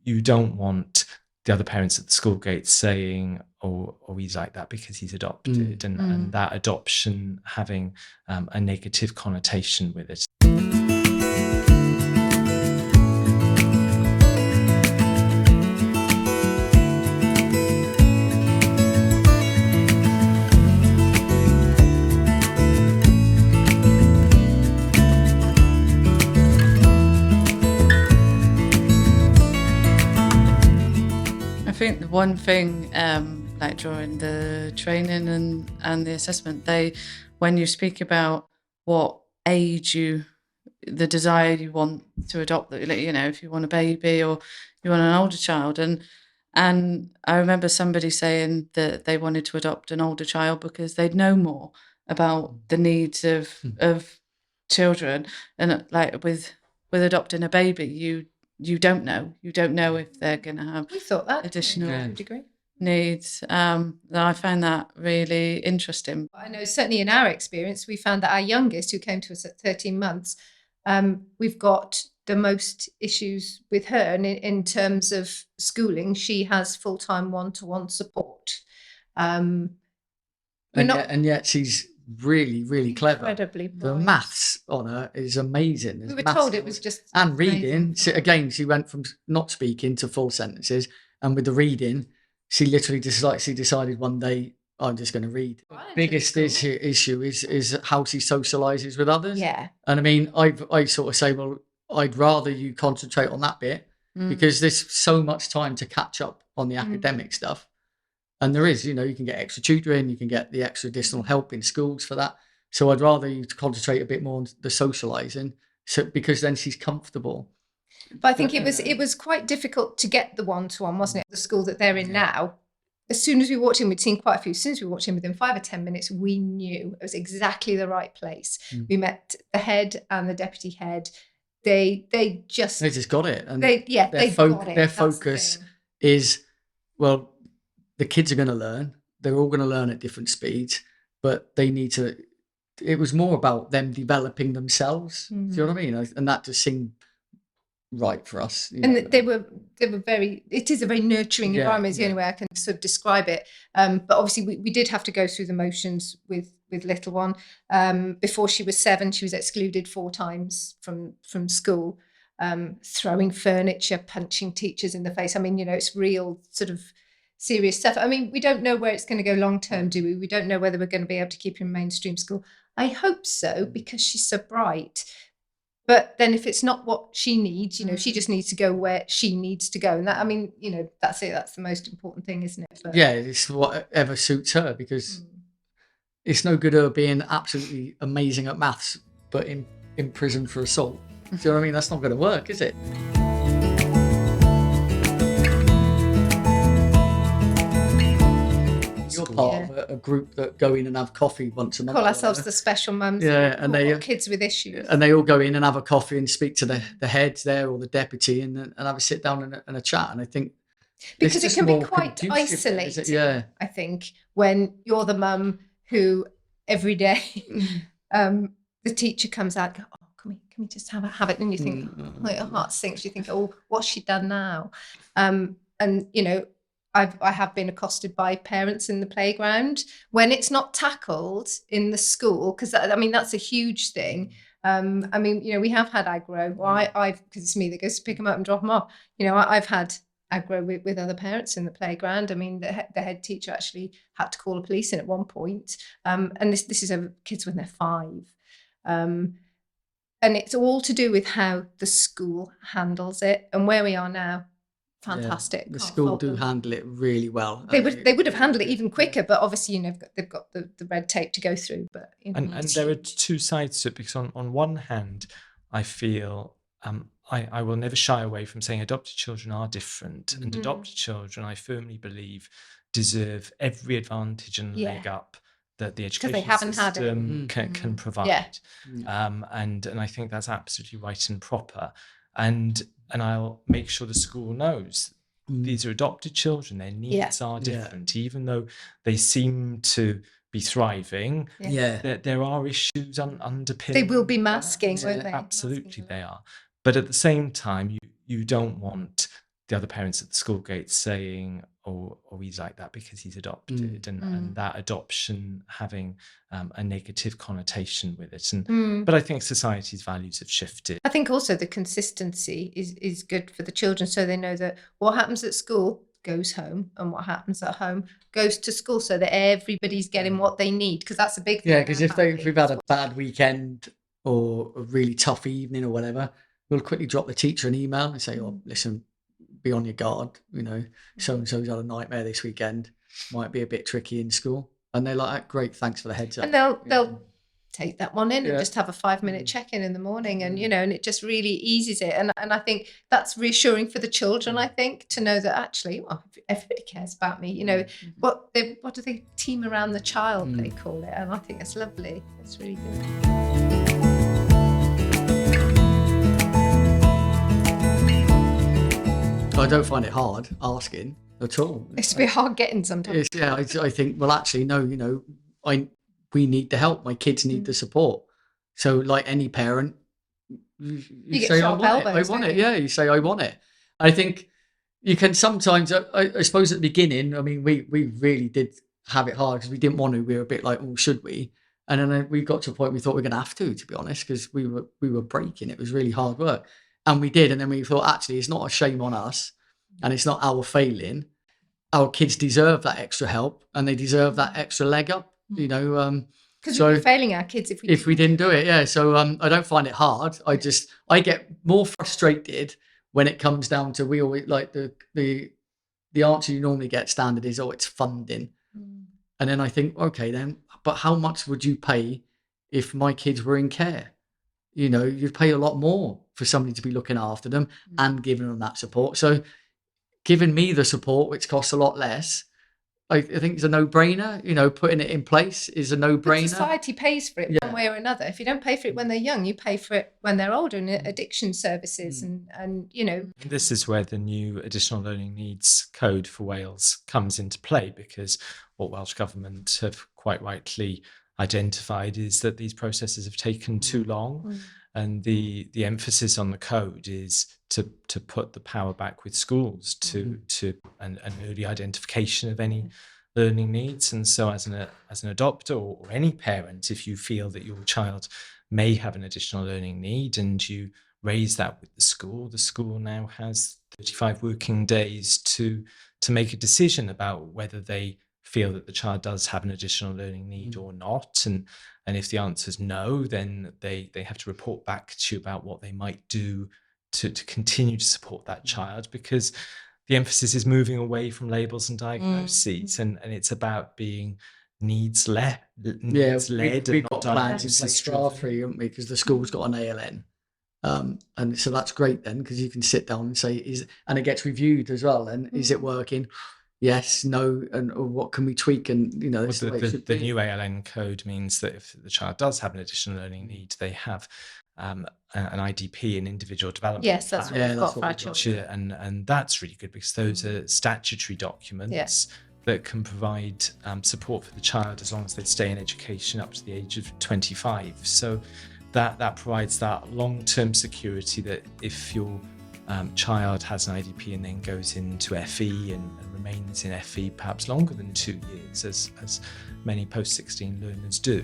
you don't want the other parents at the school gate saying, oh, he's like that because he's adopted, and that adoption having a negative connotation with it. I think the one thing, like during the training and the assessment, when you speak about what age the desire you want to adopt, if you want a baby or you want an older child, and I remember somebody saying that they wanted to adopt an older child because they'd know more about the needs of children, and like with adopting a baby, you don't know if they're going to have We thought that additional degree needs. I found that really interesting. I know certainly in our experience, we found that our youngest, who came to us at 13 months, we've got the most issues with her. And in terms of schooling, she has full-time one-to-one support. And yet she's really, really clever. Incredibly The bright. maths on her is amazing. We were told it was just and reading. She went from not speaking to full sentences, and with the reading, she literally decided one day, I'm just going to read. Biggest issue is how she socialises with others. Yeah. And I mean, I sort of say, well, I'd rather you concentrate on that bit because there's so much time to catch up on the academic stuff. And there is, you can get extra tutoring, you can get the extra additional help in schools for that. So I'd rather you concentrate a bit more on the socialising, because then she's comfortable. But I think it was quite difficult to get the one-to-one, wasn't it? The school that they're in now. As soon as we walked in, we'd seen quite a few. As soon as we walked in, within 5 or 10 minutes, we knew it was exactly the right place. We met the head and the deputy head. They just got it. And they got it. Their focus is, well, the kids are going to learn. They're all going to learn at different speeds, but they need to. It was more about them developing themselves. Do you know what I mean? And that just seemed right for us. And they were very. It is a very nurturing environment. Is the only way I can sort of describe it. But obviously, we did have to go through the motions with little one. Before she was 7, she was excluded 4 times from school, throwing furniture, punching teachers in the face. I mean, it's real sort of serious stuff. I mean, we don't know where it's going to go long term, do we? We don't know whether we're going to be able to keep her in mainstream school. I hope so, because she's so bright. But then if it's not what she needs, she just needs to go where she needs to go. And that, I mean, that's it. That's the most important thing, isn't it? But, it's whatever suits her, because it's no good her being absolutely amazing at maths, but in prison for assault. Do you know what I mean? That's not going to work, is it? You're part of a group that go in and have coffee once a month. Call ourselves the special mums. Yeah, and they kids with issues. And they all go in and have a coffee and speak to the head there or the deputy and have a sit down and a chat. And I think because it can be quite isolating. I think when you're the mum who every day the teacher comes out, and go, oh, can we just have it? And you think, your heart sinks. You think, oh, what's she done now? And I have been accosted by parents in the playground when it's not tackled in the school, because that's a huge thing. We have had aggro. Because it's me that goes to pick them up and drop them off. I've had aggro with other parents in the playground. I mean, the head teacher actually had to call the police in at one point. And this is over kids when they're 5. And it's all to do with how the school handles it, and where we are now. Fantastic. The school do handle it really well. They would have handled it even quicker, but obviously, they've got the red tape to go through. But and there are 2 sides to it, because on one hand, I feel I will never shy away from saying adopted children are different, and adopted children, I firmly believe, deserve every advantage and leg up that the education system can provide. And I think that's absolutely right and proper. And I'll make sure the school knows these are adopted children. Their needs are different, even though they seem to be thriving. There are issues underpinning. They will be masking, won't they? Absolutely, they are. But at the same time, you don't want the other parents at the school gate saying, oh, he's like that because he's adopted, and that adoption having a negative connotation with it. But I think society's values have shifted. I think also the consistency is good for the children, so they know that what happens at school goes home, and what happens at home goes to school, so that everybody's getting what they need, because that's a big thing. Yeah, because if we've had a bad weekend or a really tough evening or whatever, we'll quickly drop the teacher an email and say, oh, listen, be on your guard, so-and-so's had a nightmare this weekend, might be a bit tricky in school. And they're like, great, thanks for the heads up. And they'll take that one in and just have a 5-minute check-in in the morning, and and it just really eases it. And I think that's reassuring for the children, I think, to know that actually, well, everybody cares about me. What do they team around the child, they call it. And I think it's lovely. It's really good. I don't find it hard asking at all. It's a bit hard getting sometimes. I think, well, actually, no, we need the help. My kids need the support. So, like any parent, you say, I want it. Yeah, you say, I want it. I think you can sometimes, I suppose at the beginning, I mean, we really did have it hard because we didn't want to. We were a bit like, oh, should we? And then we got to a point we thought we were going to have to be honest, because we were breaking. It was really hard work. And we did. And then we thought, actually, it's not a shame on us and it's not our failing. Our kids deserve that extra help and they deserve that extra leg up, Because we'd be failing our kids if we didn't do it. Yeah. So I don't find it hard. I get more frustrated when it comes down to, we always like the answer you normally get standard is, oh, it's funding. And then I think, okay, then, but how much would you pay if my kids were in care? You'd pay a lot more for somebody to be looking after them and giving them that support. So giving me the support, which costs a lot less, I think it's a no-brainer. Putting it in place is a no-brainer. But society pays for it one way or another. If you don't pay for it when they're young, you pay for it when they're older, and addiction services and. This is where the new Additional Learning Needs Code for Wales comes into play, because what Welsh Government have quite rightly identified is that these processes have taken too long, and the emphasis on the code is to put the power back with schools to an early identification of any learning needs. And so as an adopter or any parent, if you feel that your child may have an additional learning need and you raise that with the school now has 35 working days to make a decision about whether they feel that the child does have an additional learning need or not. And if the answer is no, then they have to report back to you about what they might do to continue to support that child, because the emphasis is moving away from labels and diagnoses, and it's about being needs led. We've got plans in place for R3, haven't we? Because the school's got an ALN. And so that's great then, because you can sit down and say, and it gets reviewed as well. And is it working? Yes, no, and what can we tweak? And the new ALN code means that if the child does have an additional learning need, they have an IDP, an individual development. Yes, that's what we've got for our children. And that's really good, because those are statutory documents that can provide support for the child as long as they stay in education up to the age of 25. So that provides that long-term security that if your child has an IDP and then goes into FE and remains in FE perhaps longer than 2 years, as many post-16 learners do.